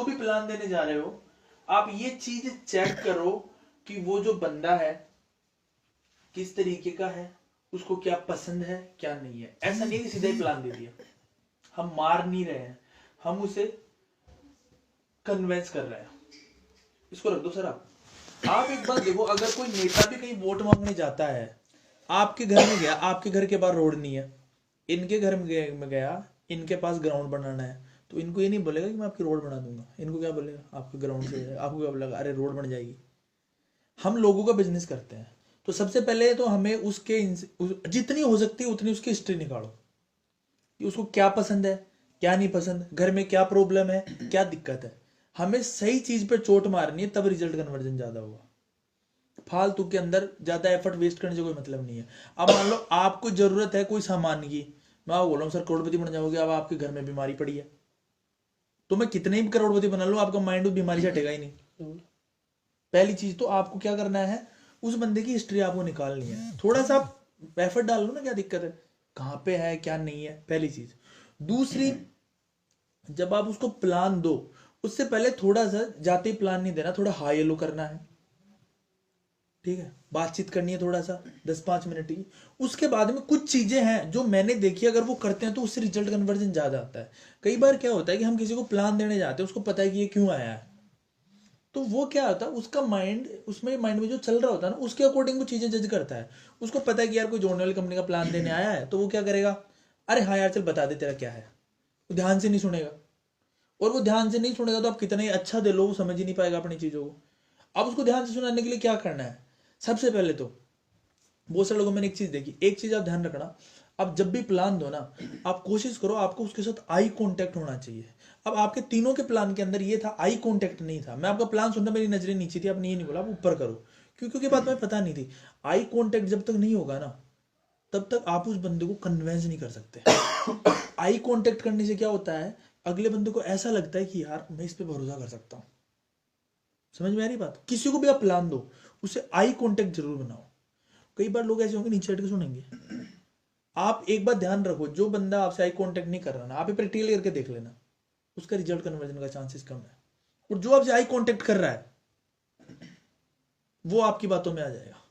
भी प्लान देने जा रहे हो, आप ये चीज चेक करो कि वो जो बंदा है किस तरीके का है, उसको क्या पसंद है क्या नहीं है। ऐसा नहीं कि सीधा ही प्लान दे दिया, हम मार नहीं रहे हैं, हम उसे कन्वेंस कर रहे हैं। इसको रख दो सर। आप एक बात देखो, अगर कोई नेता भी कहीं वोट मांगने जाता है, आपके घर में गया, आपके घर के बाहर रोड नहीं है, इनके घर में गया, इनके पास ग्राउंड बनाना है, तो इनको ये नहीं बोलेगा कि मैं आपकी रोड बना दूंगा। इनको क्या बोलेगा, आपके ग्राउंड से आपको क्या बोलेगा, अरे रोड बन जाएगी। हम लोगों का बिजनेस करते हैं, तो सबसे पहले तो हमें उसके जितनी हो सकती है उतनी उसकी हिस्ट्री निकालो कि उसको क्या पसंद है क्या नहीं पसंद, घर में क्या प्रॉब्लम है क्या दिक्कत है। हमें सही चीज पे चोट मारनी है, तब रिजल्ट कन्वर्जन ज्यादा होगा। फालतू के अंदर ज्यादा एफर्ट वेस्ट करने से कोई मतलब नहीं है। अब मान लो आपको जरूरत है कोई सामान की, मैं बोल रहा हूँ सर करोड़पति बन जाओगे, अब आपके घर में बीमारी पड़ी है, तो मैं कितने भी करोड़पति बना लूं, आपका माइंड उस बीमारी से हटेगा ही नहीं। पहली चीज तो आपको क्या करना है, उस बंदे की हिस्ट्री आपको निकालनी है। थोड़ा सा एफर्ट डाल लो ना, क्या दिक्कत है, कहाँ पे है क्या नहीं है, पहली चीज। दूसरी, जब आप उसको प्लान दो, उससे पहले थोड़ा सा जाते ही प्लान नहीं देना, थोड़ा हाई येलो करना है, ठीक है, बातचीत करनी है थोड़ा सा 10-5 मिनट की। उसके बाद में कुछ चीजें हैं जो मैंने देखी, अगर वो करते हैं तो उससे रिजल्ट कन्वर्जन ज्यादा आता है। कई बार क्या होता है कि हम किसी को प्लान देने जाते हैं, उसको पता है कि ये क्यों आया है, तो वो क्या होता है, उसका माइंड, उसमें माइंड में जो चल रहा होता है ना, उसके अकॉर्डिंग वो चीजें जज करता है। उसको पता है कि यार कोई जोड़ने वाली कंपनी का प्लान देने आया है, तो वो क्या करेगा, अरे हाँ यार चल बता दे तेरा क्या है। वो ध्यान से नहीं सुनेगा, और वो ध्यान से नहीं सुनेगा तो आप कितना ही अच्छा दे लो, वो समझ ही नहीं पाएगा अपनी चीजों को। अब उसको ध्यान से सुनाने के लिए क्या करना है, सबसे पहले तो बहुत सारे लोगों में एक चीज देखी, एक चीज आप ध्यान रखना, आप जब भी प्लान दो ना, आप कोशिश करो आपको उसके साथ आई कांटेक्ट होना चाहिए। अब आपके तीनों के प्लान के अंदर ये था, आई कांटेक्ट नहीं था। मैं आपका प्लान सुनता, मेरी नजरें नीचे थी, आपने ये नहीं बोला आप ऊपर करो, क्योंकि बात में पता नहीं थी। आई कांटेक्ट जब तक नहीं होगा ना, तब तक आप उस बंदे को कन्वेंस नहीं कर सकते। आई कांटेक्ट करने से क्या होता है, अगले बंदे को ऐसा लगता है कि यार मैं इस पे भरोसा कर सकता हूं। समझ में आ रही बात, किसी को भी आप प्लान दो, उसे आई कांटेक्ट जरूर बनाओ। कई बार लोग ऐसे होंगे नीचे हट के सुनेंगे। आप एक बात ध्यान रखो, जो बंदा आपसे आई कांटेक्ट नहीं कर रहा ना, आप प्रैक्टिकल करके देख लेना, उसका रिजल्ट कन्वर्जन का चांसेस कम है। और जो आपसे आई कांटेक्ट कर रहा है, वो आपकी बातों में आ जाएगा।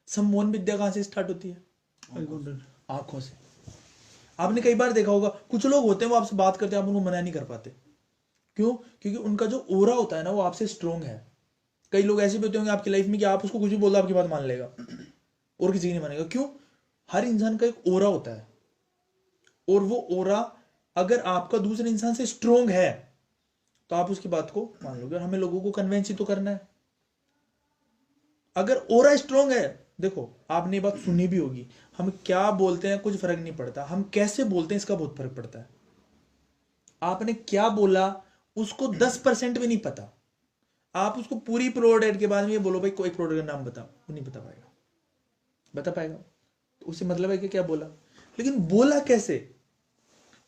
सम्मोहन विद्या कहां से स्टार्ट होती है, आंखों से। आपने कई बार देखा होगा, कुछ लोग होते हैं वो आपसे बात करते हैं, आप उनको मना नहीं कर पाते। क्यों, क्योंकि उनका जो ओरा होता है ना, वो आपसे स्ट्रोंग है। कई लोग ऐसे भी होते होंगे आपकी लाइफ में कि आप उसको कुछ भी बोल दो आपकी बात मान लेगा, और किसी की नहीं मानेगा। क्यों, हर इंसान का एक ओरा होता है, और वो ओरा अगर आपका दूसरे इंसान से स्ट्रोंग है तो आप उसकी बात को मान लोगे। हमें लोगों को कन्वेंस ही तो करना है। अगर ओरा स्ट्रोंग है, देखो आपने ये बात सुनी भी होगी, हम क्या बोलते हैं कुछ फर्क नहीं पड़ता, हम कैसे बोलते हैं इसका बहुत फर्क पड़ता है। आपने क्या बोला उसको 10% भी नहीं पता, आप उसको पूरी प्रोडक्ट के बाद में ये बोलो भाई कोई प्रोडक्ट का नाम बताओ, वो नहीं बता पाएगा, तो उसे मतलब है कि क्या बोला, लेकिन बोला कैसे,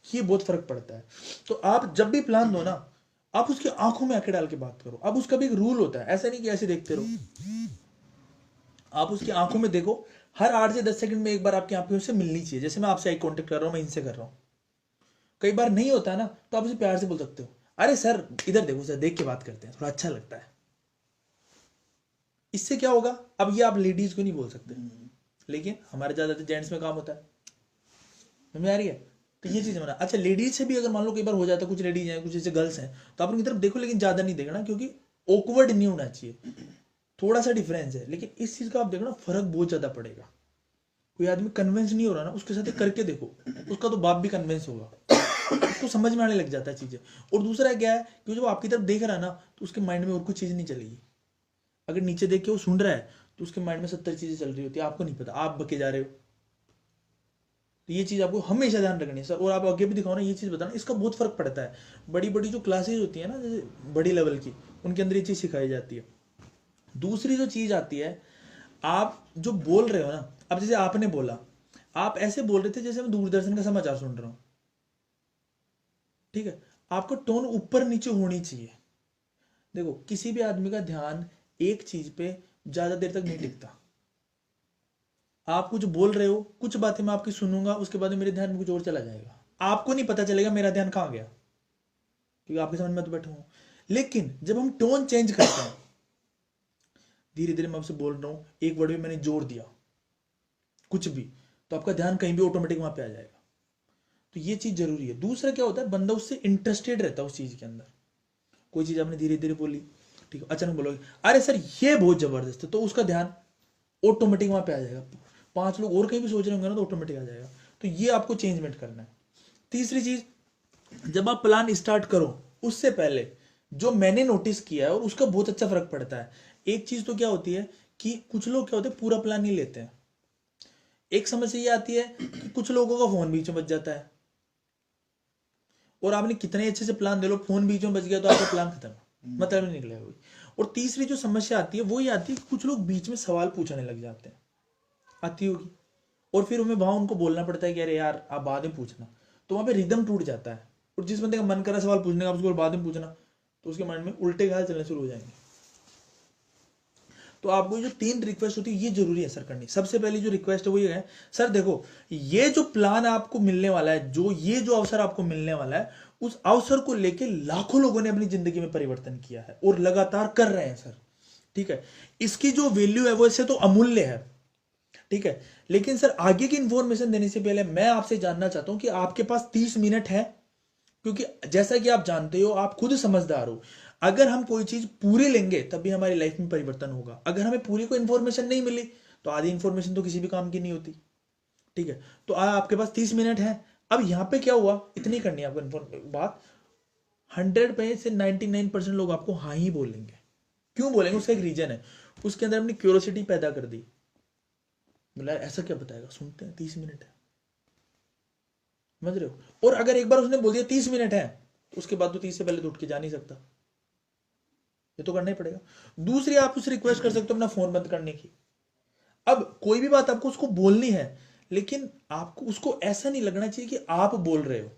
ये बहुत फर्क पड़ता है। तो आप जब भी प्लान दो ना, आप उसकी आंखों में आंखें डाल के बात करो। अब उसका भी एक रूल होता है, ऐसा नहीं कि ऐसे देखते रहो, आप उसकी आंखों में देखो। हर 8 से 10 सेकंड में एक बार आपकी आंखें उससे मिलनी चाहिए। जैसे मैं आपसे आई कांटेक्ट कर रहा हूं, मैं इनसे कर रहा हूं, कई बार नहीं होता है ना, तो आप उसे प्यार से बोल सकते हो, अरे सर इधर देखो सर, देख के बात करते हैं, थोड़ा अच्छा लगता है। इससे क्या होगा, अब ये आप लेडीज को नहीं बोल सकते, लेकिन हमारे ज्यादातर जेंट्स में काम होता है, समझ में आ रही है। तो ये चीज बना। अच्छा, लेडीज से भी अगर मान लो कई बार हो जाता है, कुछ लेडीज हैं कुछ ऐसे गर्ल्स हैं, तो आप उनकी तरफ देखो, लेकिन ज्यादा नहीं देखना, क्योंकि ऑकवर्ड नहीं होना चाहिए, थोड़ा सा डिफरेंस है। लेकिन इस चीज का आप देखना, फर्क बहुत ज्यादा पड़ेगा। कोई आदमी कन्विंस नहीं हो रहा ना, उसके साथ करके देखो, उसका तो बाप भी कन्विंस होगा, उसको समझ में आने लग जाता है चीजें। और दूसरा क्या है कि जब आपकी तरफ देख रहा है ना, तो उसके माइंड में और कुछ चीज नहीं चलेगी। अगर नीचे देख के वो सुन रहा है, तो उसके माइंड में 70 चीजें चल रही होती है, आपको नहीं पता, आप बके जा रहे हो। तो ये चीज आपको हमेशा ध्यान रखनी है सर। और आप आगे भी दिखाओ ना, ये चीज बताना, इसका बहुत फर्क पड़ता है। बड़ी बड़ी जो क्लासेज होती है ना, जैसे बड़ी लेवल की, उनके अंदर ये चीज सिखाई जाती है। दूसरी जो चीज आती है, आप जो बोल रहे हो ना, अब जैसे आपने बोला, आप ऐसे बोल रहे थे जैसे मैं दूरदर्शन का समाचार सुन रहा हूं, ठीक है, आपको टोन ऊपर नीचे होनी चाहिए। देखो किसी भी आदमी का ध्यान एक चीज पे ज्यादा देर तक नहीं टिकता। आप कुछ बोल रहे हो, कुछ बातें मैं आपकी सुनूंगा, उसके बाद मेरे ध्यान में कुछ और चला जाएगा, आपको नहीं पता चलेगा मेरा ध्यान कहां गया, क्योंकि आपके समझ में तो बैठा हूं। लेकिन जब हम टोन चेंज करते हैं, धीरे धीरे मैं आपसे बोल रहा हूं, एक वर्ड में मैंने जोड़ दिया कुछ भी, तो आपका ध्यान कहीं भी ऑटोमेटिक वहां पे आ जाएगा। तो ये चीज जरूरी है। दूसरा क्या होता है, बंदा उससे इंटरेस्टेड रहता है उस चीज के अंदर। कोई चीज आपने धीरे धीरे बोली, ठीक है, अचानक बोलोगे अरे सर ये बहुत जबरदस्त है, तो उसका ध्यान ऑटोमेटिक वहां पे आ जाएगा। 5 लोग और कहीं भी सोच रहे होंगे ना, तो ऑटोमेटिक आ जाएगा। तो ये आपको चेंजमेंट करना है। तीसरी चीज, जब आप प्लान स्टार्ट करो उससे पहले जो मैंने नोटिस किया है और उसका बहुत अच्छा फर्क पड़ता है, एक चीज तो क्या होती है कि कुछ लोग क्या होते हैं पूरा प्लान नहीं लेते हैं। एक समस्या ये आती है कि कुछ लोगों का फोन बीच में बच जाता है, और आपने कितने अच्छे से प्लान दे लो, फोन बीच में बच गया तो आपका प्लान खत्म, मतलब नहीं निकलेगा कोई। और तीसरी जो समस्या आती है वो ये आती है कि कुछ लोग बीच में सवाल पूछने लग जाते हैं, आती होगी, और फिर हमें वहां उनको बोलना पड़ता है कि अरे यार आप बाद में पूछना, तो वहां पे रिदम टूट जाता है। और जिस बंदे का मन करा सवाल पूछने का, आप उसको बाद में पूछना, तो उसके माइंड में उल्टे ख्याल चलने शुरू हो जाएंगे। तो आपको जो 3 रिक्वेस्ट होती है ये जरूरी है सर करनी। सबसे पहली जो रिक्वेस्ट है वो ये है, सर देखो ये जो प्लान आपको मिलने वाला है, जो अवसर आपको मिलने वाला है, उस अवसर को लेके लाखों लोगों ने अपनी जिंदगी में परिवर्तन किया है और लगातार कर रहे हैं सर, ठीक है। इसकी जो वैल्यू है वो इससे तो अमूल्य है, ठीक है। लेकिन सर आगे की इंफॉर्मेशन देने से पहले मैं आपसे जानना चाहता हूं कि आपके पास 30 मिनट है, क्योंकि जैसा कि आप जानते हो, आप खुद समझदार हो, अगर हम कोई चीज पूरी लेंगे तभी हमारी लाइफ में परिवर्तन होगा। अगर हमें पूरी कोई इंफॉर्मेशन नहीं मिली तो आधी इंफॉर्मेशन तो किसी भी काम की नहीं होती, ठीक है। तो आपके पास 30 मिनट है। अब यहां पे क्या हुआ, इतनी करनी है आपको बात, 100 में से 99% लोग आपको हाँ ही बोलेंगे। क्यों बोलेंगे, उसका एक रीजन है, उसके अंदर अपनी क्यूरियोसिटी पैदा कर दी, बोला ऐसा क्या बताएगा, सुनते हैं, 30 मिनट है, समझ रहे हो। और अगर एक बार उसने बोल दिया 30 मिनट है, तो उसके बाद तो 30 से पहले तो उठ के जा नहीं सकता, ये तो करना ही पड़ेगा। दूसरी, आप उससे रिक्वेस्ट कर सकते हो अपना फोन बंद करने की। अब कोई भी बात आपको उसको बोलनी है, लेकिन आपको उसको ऐसा नहीं लगना चाहिए कि आप बोल रहे हो।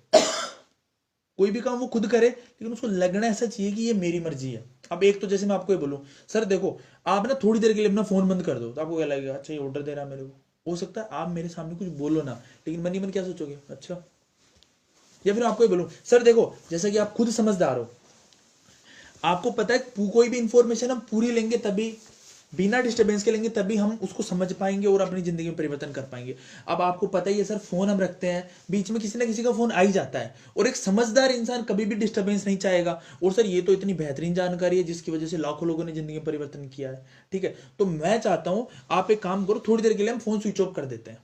कोई भी काम वो खुद करे, लेकिन उसको लगना ऐसा चाहिए कि ये मेरी मर्जी है। अब एक तो जैसे मैं आपको ये बोलूं, सर देखो आप ना थोड़ी देर के लिए अपना फोन बंद कर दो, तो आपको क्या लगेगा, अच्छा ये ऑर्डर दे रहा है मेरे को। हो सकता है आप मेरे सामने कुछ बोलो ना, लेकिन मन ही मन क्या सोचोगे, अच्छा। या फिर आपको ये बोलूं, सर देखो जैसा कि आप खुद समझदार हो, आपको पता है कोई भी इंफॉर्मेशन हम पूरी लेंगे तभी, बिना डिस्टरबेंस के लेंगे तभी हम उसको समझ पाएंगे और अपनी जिंदगी में परिवर्तन कर पाएंगे। अब आपको पता ही है सर, फोन हम रखते हैं, बीच में किसी ना किसी का फोन आ ही जाता है, और एक समझदार इंसान कभी भी डिस्टरबेंस नहीं चाहेगा। और सर ये तो इतनी बेहतरीन जानकारी है जिसकी वजह से लाखों लोगों ने जिंदगी में परिवर्तन किया है, ठीक है। तो मैं चाहता हूं आप एक काम करो, थोड़ी देर के लिए हम फोन स्विच ऑफ कर देते हैं,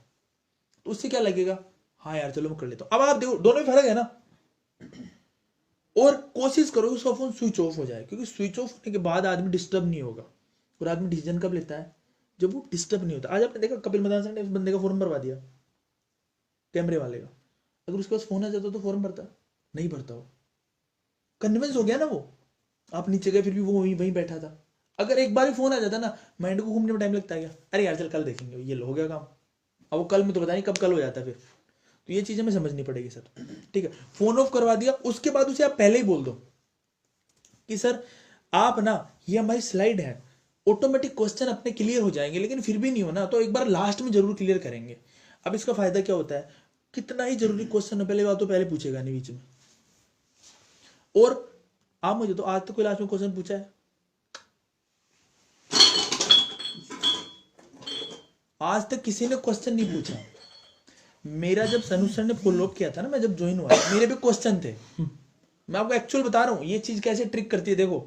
तो उससे क्या लगेगा, हाँ यार चलो मैं कर लेता हूं। अब आप देखो दोनों में फर्क है ना। और कोशिश करो उसका फोन स्विच ऑफ हो जाए, क्योंकि स्विच ऑफ होने के बाद आदमी डिस्टर्ब नहीं होगा। और आदमी डिसीजन कब लेता है, जब वो डिस्टर्ब नहीं होता। आज आपने देखा कपिल मदान सर ने उस बंदे का फॉर्म भरवा दिया, कैमरे वाले का। अगर उसके पास फोन आ जाता तो फॉर्म भरता नहीं, भरता, वो कन्विंस हो गया ना वो। आप नीचे गए फिर भी वो वहीं वहीं बैठा था। अगर एक बार भी फोन आ जाता ना, माइंड को घूमने में टाइम लगता है क्या, अरे यार चल कल देखेंगे, ये हो गया काम। अब वो कल में तो पता नहीं कब कल हो जाता है फिर। तो ये चीजें हमें समझनी पड़ेगी सर, ठीक है। फोन ऑफ करवा दिया, उसके बाद उसे आप पहले ही बोल दो कि सर आप ना, ये हमारी स्लाइड है, ऑटोमेटिक क्वेश्चन अपने क्लियर हो जाएंगे, लेकिन फिर भी नहीं हो ना तो एक बार लास्ट में जरूर क्लियर करेंगे। अब इसका फायदा क्या होता है, कितना ही जरूरी क्वेश्चन हो, पहले बात तो पहले पूछेगा नहीं बीच में। और आप मुझे तो आज तक कोई लास्ट में क्वेश्चन पूछा है, आज तक किसी ने क्वेश्चन नहीं पूछा। मेरा जब सनु सर ने फॉलो अप किया था ना, मैं जब ज्वाइन हुआ, मेरे भी क्वेश्चन थे। मैं आपको एक्चुअल बता रहा हूं ये चीज कैसे ट्रिक करती है, देखो।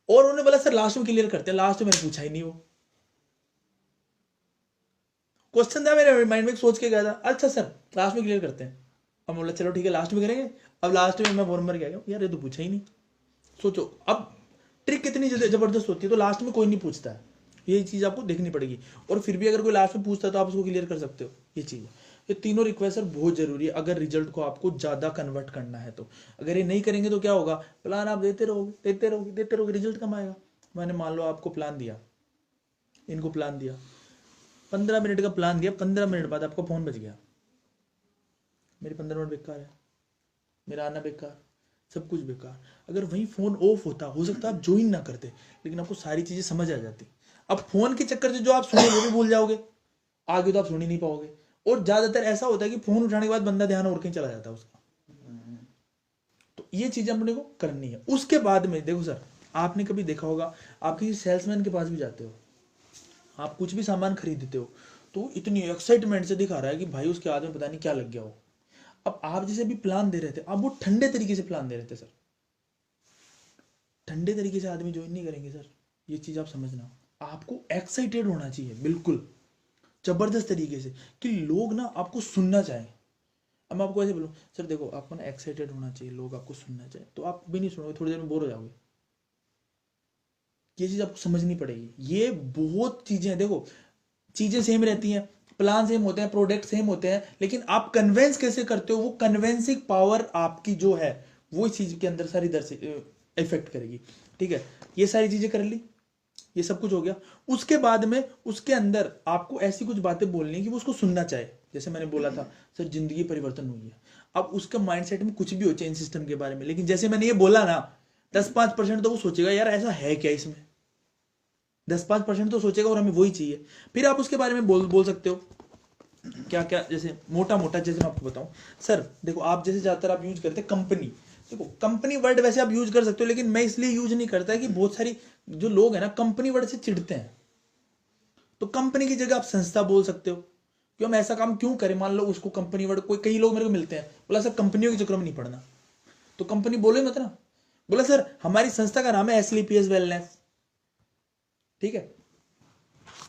और उन्होंने बोला सर लास्ट में क्लियर करते हैं, लास्ट में मैंने पूछा ही नहीं वो क्वेश्चन था, मेरे माइंड में सोच के गया था, अच्छा सर लास्ट में क्लियर करते हैं। अब बोला चलो ठीक है लास्ट में करेंगे। अब लास्ट में मैं फॉर्म भर के आ गया, यार ये तो पूछा ही नहीं। सोचो अब ट्रिक कितनी जबरदस्त होती है। तो लास्ट में कोई नहीं पूछता है, ये चीज आपको देखनी पड़ेगी। और फिर भी अगर कोई लास्ट में पूछता है तो आप उसको क्लियर कर सकते हो, ये चीज है। ये तीनों रिक्वेस्ट बहुत जरूरी है अगर रिजल्ट को आपको ज्यादा कन्वर्ट करना है तो। अगर ये नहीं करेंगे तो क्या होगा, प्लान आप देते रहोगे देते रहोगे देते रहोगे, रिजल्ट कम आएगा। मैंने मान लो आपको प्लान दिया, इनको प्लान दिया, 15 मिनट का प्लान दिया, 15 मिनट बाद आपका फोन बज गया, मेरे 15 मिनट बेकार है, मेरा आना बेकार, सब कुछ बेकार। अगर वही फोन ऑफ होता, हो सकता आप ज्वाइन ना करते, लेकिन आपको सारी चीजें समझ आ जाती। अब फोन के चक्कर से जो आप सुने वो भी भूल जाओगे, आगे तो आप सुन ही नहीं पाओगे। और ज्यादातर ऐसा होता है कि फोन उठाने के बाद बंदा ध्यान और कहीं चला जाता है उसका। तो तो ये चीजें अपने को करनी है। उसके बाद में देखो सर, आपने कभी देखा होगा, आप किसी सेल्समैन के पास भी जाते हो, आप कुछ भी सामान खरीदते हो तो इतनी एक्साइटमेंट से दिखा रहा है कि भाई उसके हाथ में पता नहीं क्या लग गया हो। अब आप जैसे भी प्लान दे रहे थे, आप वो ठंडे तरीके से प्लान दे रहे थे सर, ठंडे तरीके से आदमी ज्वाइन नहीं करेंगे सर, ये चीज आप समझना। आपको एक्साइटेड होना चाहिए बिल्कुल जबरदस्त तरीके से कि लोग ना आपको सुनना चाहें। अब मैं आपको ऐसे बोलूँ सर देखो आपको ना एक्साइटेड होना चाहिए, लोग आपको सुनना चाहे, तो आप भी नहीं सुनोगे, थोड़ी देर में बोर हो जाओगे। ये चीज आपको समझनी पड़ेगी। ये बहुत चीजें हैं, देखो चीजें सेम रहती हैं, प्लान सेम होते हैं, प्रोडक्ट सेम होते हैं, लेकिन आप कन्वेंस कैसे करते हो, वो कन्वेंसिंग पावर आपकी जो है वो इस चीज के अंदर सारी दर से इफेक्ट करेगी। ठीक है, ये सारी चीजें कर ली, ये सब कुछ हो गया। उसके बाद में उसके अंदर आपको ऐसी कुछ बातें बोलनी है कि वो उसको सुनना चाहे। जैसे मैंने बोला था सर जिंदगी परिवर्तन हुई है, अब उसका माइंडसेट में कुछ भी हो चेंज सिस्टम के बारे में, लेकिन जैसे मैंने ये बोला ना 10-5% तो वो सोचेगा यार ऐसा है क्या इसमें, 10-5% तो सोचेगा और हमें वही चाहिए। फिर आप उसके बारे में बोल सकते हो क्या क्या, जैसे मोटा मोटा जैसे मैं आपको बताऊं सर, देखो आप जैसे ज्यादातर आप यूज करते हैं कंपनी, देखो कंपनी वर्ड वैसे आप यूज कर सकते हो, लेकिन मैं इसलिए यूज नहीं करता कि बहुत सारी जो लोग हैं ना कंपनी वर्ड से चिढ़ते हैं, तो कंपनी की जगह आप संस्था बोल सकते हो कि हम ऐसा काम क्यों करें। मान लो उसको कंपनी वर्ड, कोई कई लोग मेरे को मिलते हैं, बोला सर कंपनियों के चक्कर में नहीं पड़ना, तो कंपनी बोले मत ना, बोला सर हमारी संस्था का नाम है SLPS वेलनेस, ठीक है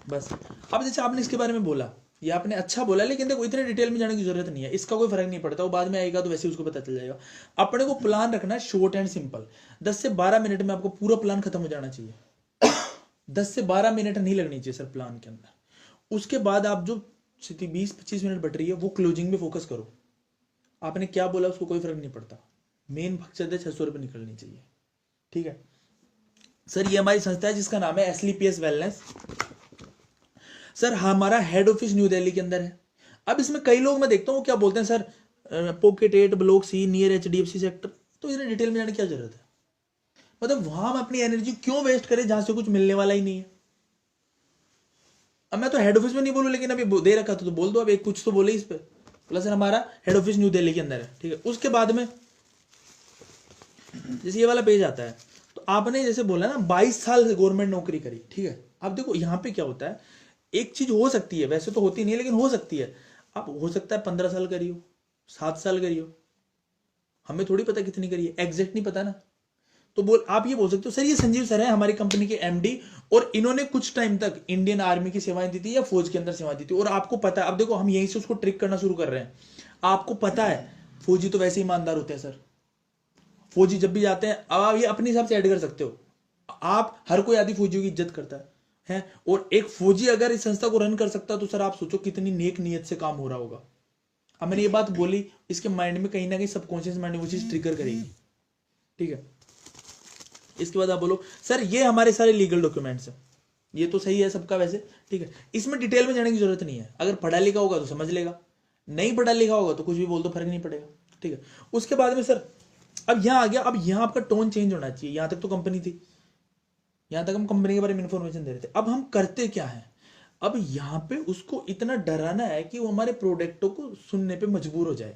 बस। अब जैसे आपने इसके बारे में बोला, ये आपने अच्छा बोला, लेकिन देखो इतने डिटेल में जाने की जरूरत नहीं है, इसका कोई फर्क नहीं पड़ता, वो बाद में आएगा तो वैसे उसको पता चल जाएगा। अपने को प्लान रखना है शॉर्ट एंड सिंपल, 10 से 12 मिनट में आपको पूरा प्लान खत्म हो जाना चाहिए। 10 से 12 मिनट नहीं लगनी चाहिए सर प्लान के अंदर। उसके बाद आप जो 20-25 मिनट बट रही है वो क्लोजिंग में फोकस करो। आपने क्या बोला उसको कोई फर्क नहीं पड़ता, मेन मकसद है 600 रुपये निकलनी चाहिए। ठीक है सर, ये हमारी संस्था है जिसका नाम है SLPS वेलनेस। सर हमारा हेड ऑफिस न्यू दिल्ली के अंदर है। अब इसमें कई लोग मैं देखता हूँ क्या बोलते हैं sir pocket 8 block C near HDFC sector, तो इतने डिटेल में जाने की क्या जरूरत है, मतलब वहां हम अपनी एनर्जी क्यों वेस्ट करें जहां से कुछ मिलने वाला ही नहीं है। अब मैं तो हेड ऑफिस में नहीं बोलूं, लेकिन अभी दे रखा था तो बोल दो, अब एक कुछ तो बोले इस पे, बोला सर हमारा हेड ऑफिस न्यू दिल्ली के अंदर है। ठीक है, उसके बाद में जैसे ये वाला पेज आता है, तो आपने जैसे बोला ना 22 साल से गवर्नमेंट नौकरी करी। ठीक है, अब देखो यहाँ पे क्या होता है, एक चीज हो सकती है, वैसे तो होती नहीं है लेकिन हो सकती है, आप हो सकता है 15 साल करी हो, 7 साल करी हो, हमें थोड़ी पता कितनी करी है, एग्जैक्ट नहीं पता ना, तो बोल आप ये बोल सकते हो सर ये संजीव सर है हमारी कंपनी के MD, और इन्होंने कुछ टाइम तक इंडियन आर्मी की सेवाएं दी थी या फौज के अंदर सेवाएं दी थी, और आपको पता है, अब देखो हम यहीं से उसको ट्रिक करना शुरू कर रहे हैं। आपको पता है फौजी तो वैसे ईमानदार होते हैं सर, फौजी जब भी जाते हैं, अब आप ये अपने हिसाब से ऐड कर सकते हो, आप हर कोई आदि फौजियों की इज्जत करता है, और एक फौजी अगर इस संस्था को रन कर सकता है तो सर आप सोचो कितनी नेक नियत से काम हो रहा होगा। अब मैंने ये बात बोली, इसके माइंड में कहीं ना कहीं सबकॉन्शियस माइंड में वो चीज ट्रिगर करेगी। ठीक है, इसके बाद आप बोलो सर ये हमारे सारे लीगल डॉक्यूमेंट्स हैं, ये तो सही है सबका वैसे। ठीक है, इसमें डिटेल में जाने की जरूरत नहीं है, अगर पढ़ा लिखा होगा तो समझ लेगा, नहीं पढ़ा लिखा होगा तो कुछ भी बोल दो फर्क नहीं पड़ेगा। ठीक है, उसके बाद में सर अब यहां आ गया, अब यहां आपका टोन चेंज होना चाहिए। यहां तक तो कंपनी थी, यहां तक हम कंपनी के बारे में इंफॉर्मेशन दे रहे थे, अब हम करते क्या है, अब यहां पे उसको इतना डराना है कि वो हमारे प्रोडक्टों को सुनने पे मजबूर हो जाए।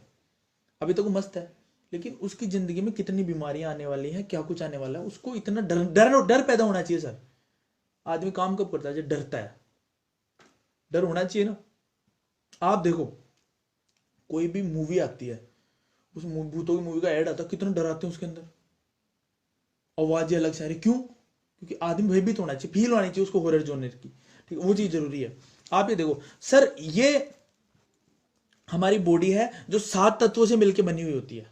अभी तक वो मस्त है, लेकिन उसकी जिंदगी में कितनी बीमारियां आने वाली हैं, क्या कुछ आने वाला है, उसको इतना डर डर डर पैदा होना चाहिए सर। आदमी काम कब करता है जब डरता है, डर होना चाहिए ना। आप देखो कोई भी मूवी आती है, उस भूतों की मूवी का ऐड आता है, कितना डराते हैं उसके अंदर, आवाजें अलग से आ रही, क्यों, क्योंकि आदमी भयभीत होना चाहिए, फील होनी चाहिए उसको हॉरर जोनर की। ठीक है, वो चीज जरूरी है। आप ये देखो सर, ये हमारी बॉडी है जो 7 तत्वों से मिलकर बनी हुई होती है।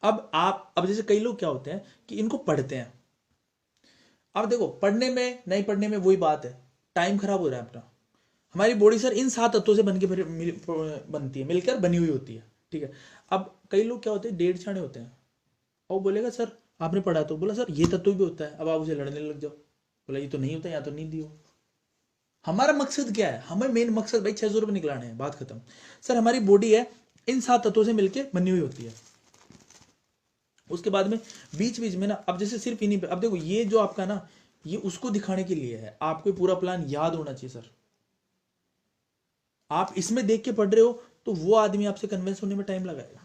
अब जैसे कई लोग क्या होते हैं कि इनको पढ़ते हैं, अब देखो पढ़ने में नहीं पढ़ने में वही बात है, टाइम खराब हो रहा है अपना। हमारी बॉडी सर इन 7 तत्वों से बनती है, मिलकर बनी हुई होती है। ठीक है, अब कई लोग क्या होते हैं डेढ़ छाने होते हैं, और बोलेगा सर आपने पढ़ा, तो बोला सर ये तत्व भी होता है, अब आप उसे लड़ने लग जाओ, बोला ये तो नहीं होता, या तो नहीं दियो। हमारा मकसद क्या है, हमें मेन मकसद भाई 600 रुपये निकलाने हैं, बात खत्म। सर हमारी बॉडी है इन 7 तत्वों से मिलकर बनी हुई होती है। उसके बाद में बीच बीच में ना, अब जैसे सिर्फ इन्हीं पे, अब देखो ये जो आपका ना, ये उसको दिखाने के लिए है, आपको पूरा प्लान याद होना चाहिए सर। आप इसमें देख के पढ़ रहे हो तो वो आदमी आपसे कन्विंस होने में टाइम लगाएगा,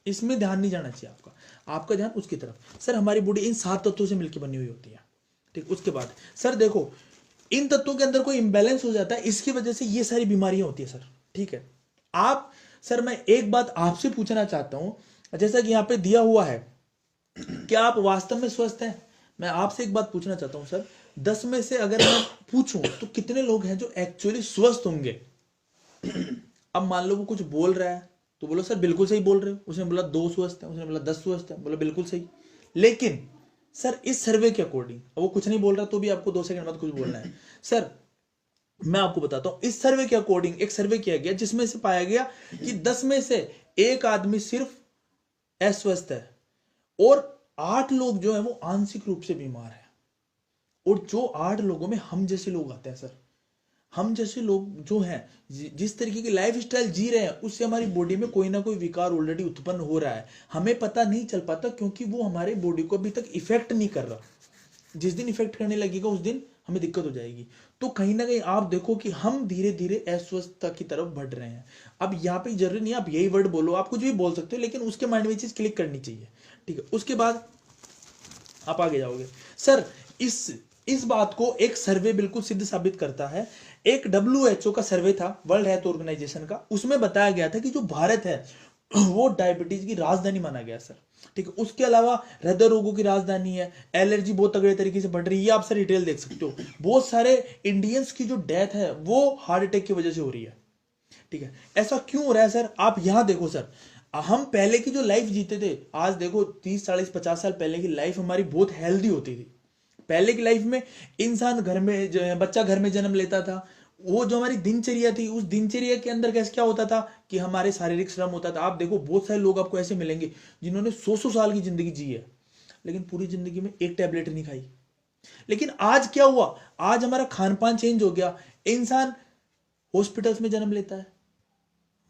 इसमें ध्यान नहीं जाना चाहिए आपका ध्यान उसकी तरफ। सर हमारी बॉडी इन 7 तत्वों से मिलकर बनी हुई होती है, ठीक। उसके बाद सर देखो इन तत्वों के अंदर कोई इंबैलेंस हो जाता है, इसकी वजह से ये सारी बीमारियां होती है सर, ठीक है। आप सर मैं एक बात आपसे पूछना चाहता हूं, जैसा कि यहां पे दिया हुआ है, क्या आप वास्तव में स्वस्थ हैं? मैं आपसे एक बात पूछना चाहता हूं सर, 10 में से अगर मैं पूछूं तो कितने लोग हैं जो एक्चुअली स्वस्थ होंगे? अब मान लो वो कुछ बोल रहा है तो बोलो सर बिल्कुल सही बोल रहे हो, उसने बोला 2 स्वस्थ है, उसने बोला 10 स्वस्थ है, बोला बिल्कुल सही। लेकिन सर इस सर्वे के अकॉर्डिंग, वो कुछ नहीं बोल रहा तो भी आपको 2 सेकंड बाद कुछ बोलना है। सर मैं आपको बताता हूं, इस सर्वे के अकॉर्डिंग एक सर्वे किया गया जिसमें से पाया गया कि 10 में से एक आदमी सिर्फ अस्वस्थ है और 8 लोग जो है वो आंशिक रूप से बीमार है। और जो 8 लोगों में हम जैसे लोग आते हैं सर, हम जैसे लोग जो हैं जिस तरीके की लाइफ स्टाइल जी रहे हैं उससे हमारी बॉडी में कोई ना कोई विकार ऑलरेडी उत्पन्न हो रहा है, हमें पता नहीं चल पाता क्योंकि वो हमारे बॉडी को अभी तक इफेक्ट नहीं कर रहा। जिस दिन इफेक्ट करने लगेगा उस दिन हमें दिक्कत हो जाएगी। तो कहीं ना कहीं आप देखो कि हम धीरे धीरे अस्वस्थता की तरफ बढ़ रहे हैं। अब यहाँ पे जरूरी नहीं आप यही वर्ड बोलो, आप कुछ भी बोल सकते हो, लेकिन उसके माइंड में चीज क्लिक करनी चाहिए, ठीक है। उसके बाद आप आगे जाओगे। सर इस बात को एक सर्वे बिल्कुल सिद्ध साबित करता है। एक WHO का सर्वे था, वर्ल्ड हेल्थ ऑर्गेनाइजेशन का, उसमें बताया गया था कि जो भारत है वो डायबिटीज की राजधानी माना गया सर, ठीक है। उसके अलावा हृदय रोगों की राजधानी है, एलर्जी बहुत तगड़े तरीके से बढ़ रही है, ये आप सर डिटेल देख सकते हो। बहुत सारे इंडियंस की जो डेथ है वो हार्ट अटैक की वजह से हो रही है, ठीक है। ऐसा क्यों हो रहा है सर? आप यहां देखो सर, हम पहले की जो लाइफ जीते थे, आज देखो 30 40 50 साल पहले की लाइफ हमारी बहुत हेल्दी होती थी। पहले की लाइफ में इंसान घर में जो है बच्चा घर में जन्म लेता था, वो जो हमारी दिनचर्या थी उस दिनचर्या के अंदर कैसे क्या होता था कि हमारे शारीरिक श्रम होता था। आप देखो बहुत सारे लोग आपको ऐसे मिलेंगे जिन्होंने 100 साल की जिंदगी जी है लेकिन पूरी जिंदगी में एक टैबलेट नहीं खाई। लेकिन आज क्या हुआ, आज हमारा खान पान चेंज हो गया, इंसान हॉस्पिटल्स में जन्म लेता है,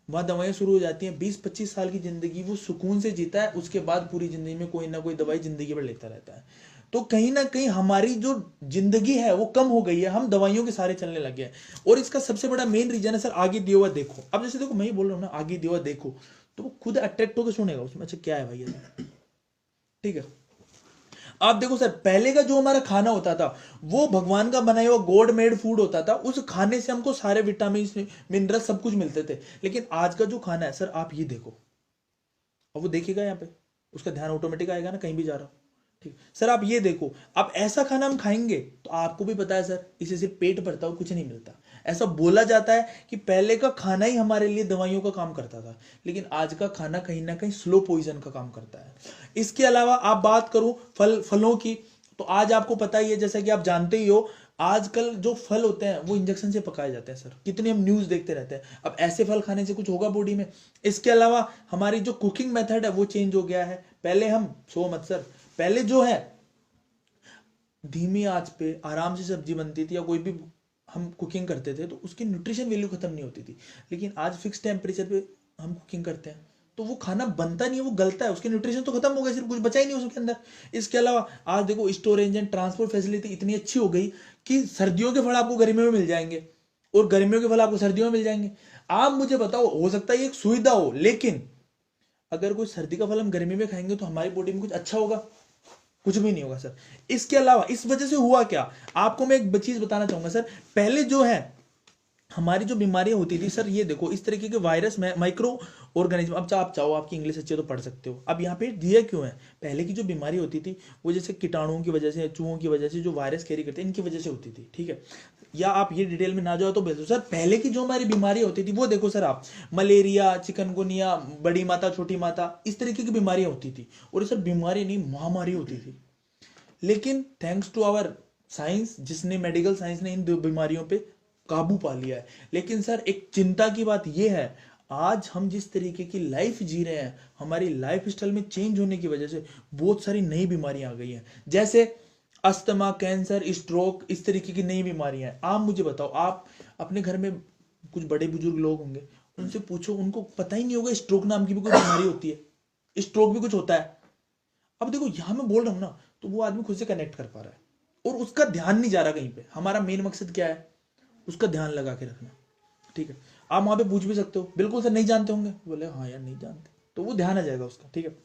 वहां दवाइयां शुरू हो जाती हैं, 20-25 साल की जिंदगी वो सुकून से जीता है, उसके बाद पूरी जिंदगी में कोई ना कोई दवाई जिंदगी भर लेता रहता है। तो कहीं ना कहीं हमारी जो जिंदगी है वो कम हो गई है, हम दवाइयों के सारे चलने लगे हैं। और इसका सबसे बड़ा मेन रीजन है सर आगे दिया हुआ देखो। अब जैसे देखो मैं ही बोल रहा हूं ना आगे दिया हुआ देखो, तो वो खुद अट्रैक्ट होकर सुनेगा उसमें, अच्छा क्या है भाई ऐसा, ठीक है। आप देखो सर पहले का जो हमारा खाना होता था वो भगवान का बनाया हुआ गॉड मेड फूड होता था, उस खाने से हमको सारे विटामिन मिनरल सब कुछ मिलते थे। लेकिन आज का जो खाना है सर आप ये देखो, अब वो देखिएगा यहाँ पे उसका ध्यान ऑटोमेटिक आएगा ना कहीं भी जा रहा हो, ठीक। सर आप ये देखो, अब ऐसा खाना हम खाएंगे तो आपको भी पता है सर इसे सिर्फ पेट भरता हो कुछ नहीं मिलता। ऐसा बोला जाता है कि पहले का खाना ही हमारे लिए दवाइयों का काम करता था, लेकिन आज का खाना कहीं ना कहीं स्लो पॉइजन का काम करता है। इसके अलावा आप बात करूं फलों की, तो आज आपको पता ही है जैसा कि आप जानते ही हो आजकल जो फल होते हैं वो इंजेक्शन से पकाए जाते हैं सर, कितने हम न्यूज देखते रहते हैं। अब ऐसे फल खाने से कुछ होगा बॉडी में? इसके अलावा हमारी जो कुकिंग मेथड है वो चेंज हो गया है। पहले हम सो मत सर, पहले जो है धीमी आंच पे आराम से सब्जी बनती थी या कोई भी हम कुकिंग करते थे तो उसकी न्यूट्रिशन वैल्यू खत्म नहीं होती थी। लेकिन आज फिक्स टेम्परेचर पे हम कुकिंग करते हैं तो वो खाना बनता नहीं है, वो गलता है, उसकी न्यूट्रिशन तो खत्म हो गई, सिर्फ कुछ बचा ही नहीं उसके अंदर। इसके अलावा आज देखो स्टोरेज एंड ट्रांसपोर्ट फैसिलिटी इतनी अच्छी हो गई कि सर्दियों के फल आपको गर्मियों में मिल जाएंगे और गर्मियों के फल आपको सर्दियों में मिल जाएंगे। आप मुझे बताओ, हो सकता है ये एक सुविधा हो, लेकिन अगर कोई सर्दी का फल हम गर्मी में खाएंगे तो हमारी बॉडी में कुछ अच्छा होगा? कुछ भी नहीं होगा सर। इसके अलावा इस वजह से हुआ क्या, आपको मैं एक चीज बताना चाहूंगा सर। पहले जो है हमारी जो बीमारियां होती थी सर, ये देखो इस तरीके के वायरस में माइक्रो ऑर्गेनिज्म, अब आप चाहो आपकी इंग्लिश अच्छी है तो पढ़ सकते हो। अब यहाँ पे दिया क्यों है, पहले की जो बीमारी होती थी वो जैसे कीटाणुओं की वजह से, चूहों की वजह से जो वायरस कैरी करते हैं इनकी वजह से होती थी, ठीक है। या आप ये डिटेल में ना जाओ तो बेहतर सर। पहले की जो हमारी बीमारी होती थी वो देखो सर, आप मलेरिया, चिकनगुनिया, बड़ी माता छोटी माता, इस तरीके की बीमारियां होती थी। और ये सब बीमारी नहीं महामारी होती थी। लेकिन थैंक्स टू आवर साइंस, जिसने मेडिकल साइंस ने इन दो बीमारियों पे काबू पा लिया है। लेकिन सर एक चिंता की बात यह है, आज हम जिस तरीके की लाइफ जी रहे हैं, हमारी लाइफ स्टाइल में चेंज होने की वजह से बहुत सारी नई बीमारियां आ गई हैं, जैसे अस्थमा, कैंसर, स्ट्रोक, इस तरीके की नई बीमारियां हैं। आप मुझे बताओ, आप अपने घर में कुछ बड़े बुजुर्ग लोग होंगे, उनसे पूछो, उनको पता ही नहीं होगा स्ट्रोक नाम की भी कोई बीमारी होती है, स्ट्रोक भी कुछ होता है। अब देखो यहां मैं बोल रहा हूं ना, तो वो आदमी खुद से कनेक्ट कर पा रहा है और उसका ध्यान नहीं जा रहा कहीं पे। हमारा मेन मकसद क्या है, उसका ध्यान लगा के रखना, ठीक है। आप वहां पे पूछ भी सकते हो, बिल्कुल सर नहीं जानते होंगे, बोले हाँ यार नहीं जानते, तो वो ध्यान आ जाएगा उसका, ठीक है।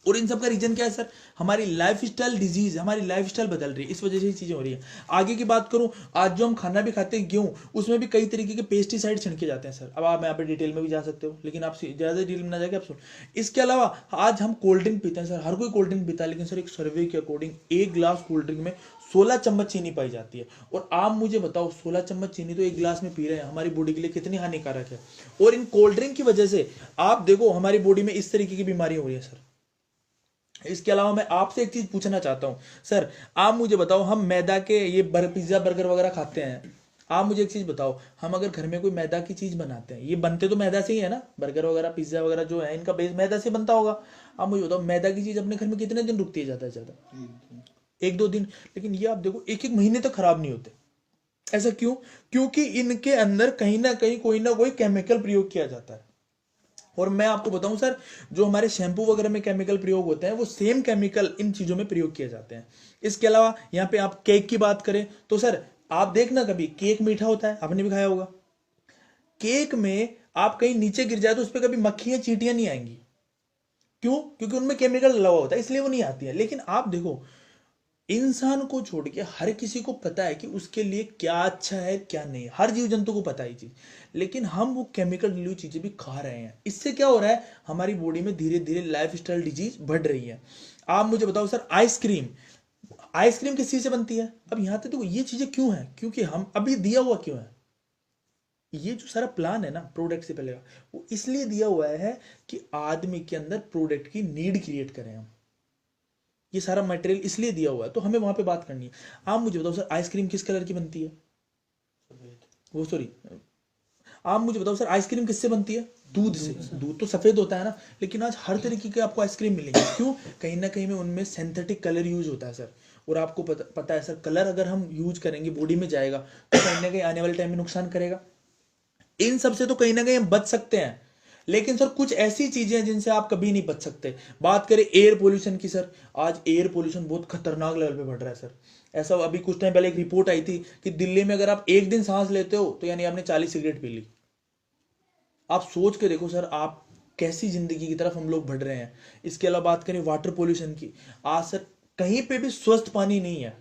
और इन सब का रीजन क्या है सर? हमारी लाइफस्टाइल डिजीज, हमारी लाइफस्टाइल बदल रही है, इस वजह से ये चीजें हो रही है। आगे की बात करूं, आज जो हम खाना भी खाते हैं गेहूं, उसमें भी कई तरीके के पेस्टिसाइड छिड़के जाते हैं सर। अब आप यहाँ पे डिटेल में भी जा सकते हो, लेकिन आप ज्यादा डिटेल में ना जाके आप सुन। इसके अलावा आज हम कोल्ड ड्रिंक पीते हैं सर, हर कोई कोल्ड ड्रिंक पीता है, लेकिन सर एक सर्वे के अकॉर्डिंग एक गिलास कोल्ड ड्रिंक में 16 चम्मच चीनी पाई जाती है। और आप मुझे बताओ, 16 चम्मच चीनी तो एक गिलास में पी रहे हैं, हमारी बॉडी के लिए कितनी हानिकारक है। और इन कोल्ड ड्रिंक की वजह से आप देखो हमारी बॉडी में इस तरीके की बीमारी हो रही है सर। इसके अलावा मैं आपसे एक चीज पूछना चाहता हूं सर, आप मुझे बताओ, हम मैदा के ये पिज्जा बर्गर वगैरह खाते हैं, आप मुझे एक चीज बताओ, हम अगर घर में कोई मैदा की चीज बनाते हैं, ये बनते तो मैदा से ही है ना, बर्गर वगैरह पिज्जा वगैरह जो है इनका बेस मैदा से बनता होगा। आप मुझे बताओ, मैदा की चीज अपने घर में कितने दिन रुकती है ज्यादा से ज्यादा? 1-2 दिन। लेकिन ये आप देखो 1-1 महीने तक खराब नहीं होते। ऐसा क्यों? क्योंकि इनके अंदर कहीं ना कहीं कोई ना कोई केमिकल प्रयोग किया जाता है। और मैं आपको बताऊं सर, जो हमारे शैम्पू वगैरह में केमिकल प्रयोग होते हैं, वो सेम केमिकल इन चीजों में प्रयोग किए जाते हैं। इसके अलावा यहाँ पे आप केक की बात करें तो सर, आप देखना कभी केक मीठा होता है, आपने भी खाया होगा। केक में आप कहीं नीचे गिर जाए तो उस पर कभी मक्खियां चींटियां नहीं आएंगी। क्यों? क्योंकि उनमें केमिकल लगा होता है, इसलिए वो नहीं आती है। लेकिन आप देखो, इंसान को छोड़ के हर किसी को पता है कि उसके लिए क्या अच्छा है क्या नहीं, हर जीव जंतु को पता है ये चीज। लेकिन हम वो केमिकल रिलीव चीजें भी खा रहे हैं। इससे क्या हो रहा है? हमारी बॉडी में धीरे धीरे लाइफस्टाइल डिजीज बढ़ रही है। आप मुझे बताओ सर, आइसक्रीम, आइसक्रीम किस चीज से बनती है? अब यहां तक देखो, ये चीजें क्यों है? क्योंकि हम अभी दिया हुआ क्यों है, ये जो सारा प्लान है ना प्रोडक्ट से पहले का, वो इसलिए दिया हुआ है कि आदमी के अंदर प्रोडक्ट की नीड क्रिएट करें हम। ये सारा मटेरियल इसलिए दिया हुआ है, तो हमें वहां पे बात करनी है। आप मुझे बताओ सर, आइसक्रीम किस कलर की बनती है? वो सॉरी, आप मुझे बताओ सर, आइसक्रीम किससे बनती है? दूध से। दूध तो सफेद होता है ना, लेकिन आज हर तरीके के आपको आइसक्रीम मिलेंगे। क्यों? कहीं ना कहीं में उनमें सिंथेटिक कलर यूज होता है सर। और आपको पता है सर, कलर अगर हम यूज करेंगे, बॉडी में जाएगा, तो कहीं ना कहीं आने वाले टाइम में नुकसान करेगा। इन सबसे तो कहीं ना कहीं हम बच सकते हैं, लेकिन सर कुछ ऐसी चीजें हैं जिनसे आप कभी नहीं बच सकते। बात करें एयर पोल्यूशन की सर, आज एयर पोल्यूशन बहुत खतरनाक लेवल पे बढ़ रहा है सर। ऐसा अभी कुछ टाइम पहले एक रिपोर्ट आई थी कि दिल्ली में अगर आप एक दिन सांस लेते हो तो यानी आपने 40 सिगरेट पी ली। आप सोच के देखो सर, आप कैसी जिंदगी की तरफ हम लोग बढ़ रहे हैं। इसके अलावा बात करें वाटर पोल्यूशन की, आज सर कहीं पे भी स्वस्थ पानी नहीं है।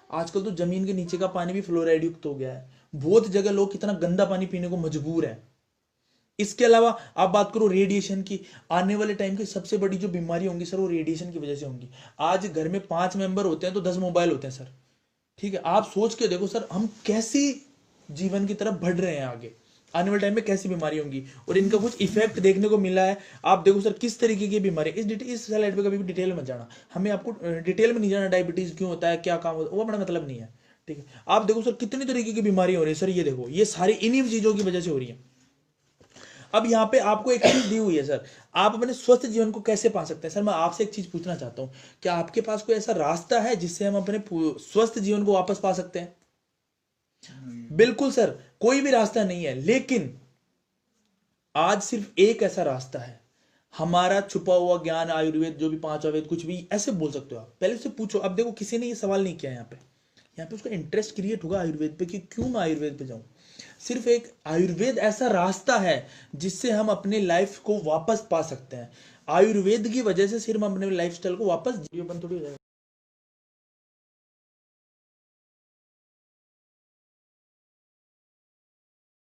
आजकल तो जमीन के नीचे का पानी भी फ्लोराइड युक्त हो गया है। बहुत जगह लोग कितना गंदा पानी पीने को मजबूर है। इसके अलावा आप बात करो रेडिएशन की, आने वाले टाइम की सबसे बड़ी जो बीमारी होंगी सर, वो रेडिएशन की वजह से होंगी। आज घर में 5 मेंबर होते हैं तो 10 मोबाइल होते हैं सर। ठीक है, आप सोच के देखो सर, हम कैसी जीवन की तरफ बढ़ रहे हैं आगे, आने वाले टाइम में कैसी बीमारी होंगी, और इनका कुछ इफेक्ट देखने को मिला है। आप देखो सर किस तरीके की बीमारी, इस स्लाइड पे कभी भी डिटेल में जाना, हमें आपको डिटेल में नहीं जाना, डायबिटीज क्यों होता है, क्या काम होता है, वो बड़ा मतलब नहीं है। ठीक है, आप देखो सर कितनी तरीके की बीमारी हो रही है सर, ये देखो, ये सारी इन्हीं चीजों की वजह से हो रही है। अब यहाँ पे आपको एक चीज दी हुई है सर, आप अपने स्वस्थ जीवन को कैसे पा सकते हैं। सर मैं आपसे एक चीज पूछना चाहता हूं, क्या आपके पास कोई ऐसा रास्ता है जिससे हम अपने स्वस्थ जीवन को वापस पा सकते हैं? बिल्कुल सर, कोई भी रास्ता नहीं है, लेकिन आज सिर्फ एक ऐसा रास्ता है, हमारा छुपा हुआ ज्ञान, आयुर्वेद, जो भी 5 वेद, कुछ भी ऐसे बोल सकते हो आप। पहले से पूछो। अब देखो, किसी ने ये सवाल नहीं किया यहाँ पे उसका इंटरेस्ट क्रिएट होगा आयुर्वेद पे कि क्यों मैं आयुर्वेद पे जाऊं। सिर्फ एक आयुर्वेद ऐसा रास्ता है जिससे हम अपने लाइफ को वापस पा सकते हैं। आयुर्वेद की वजह से सिर्फ हम अपने लाइफस्टाइल को वापस, जीवन थोड़ी हो जाएगा।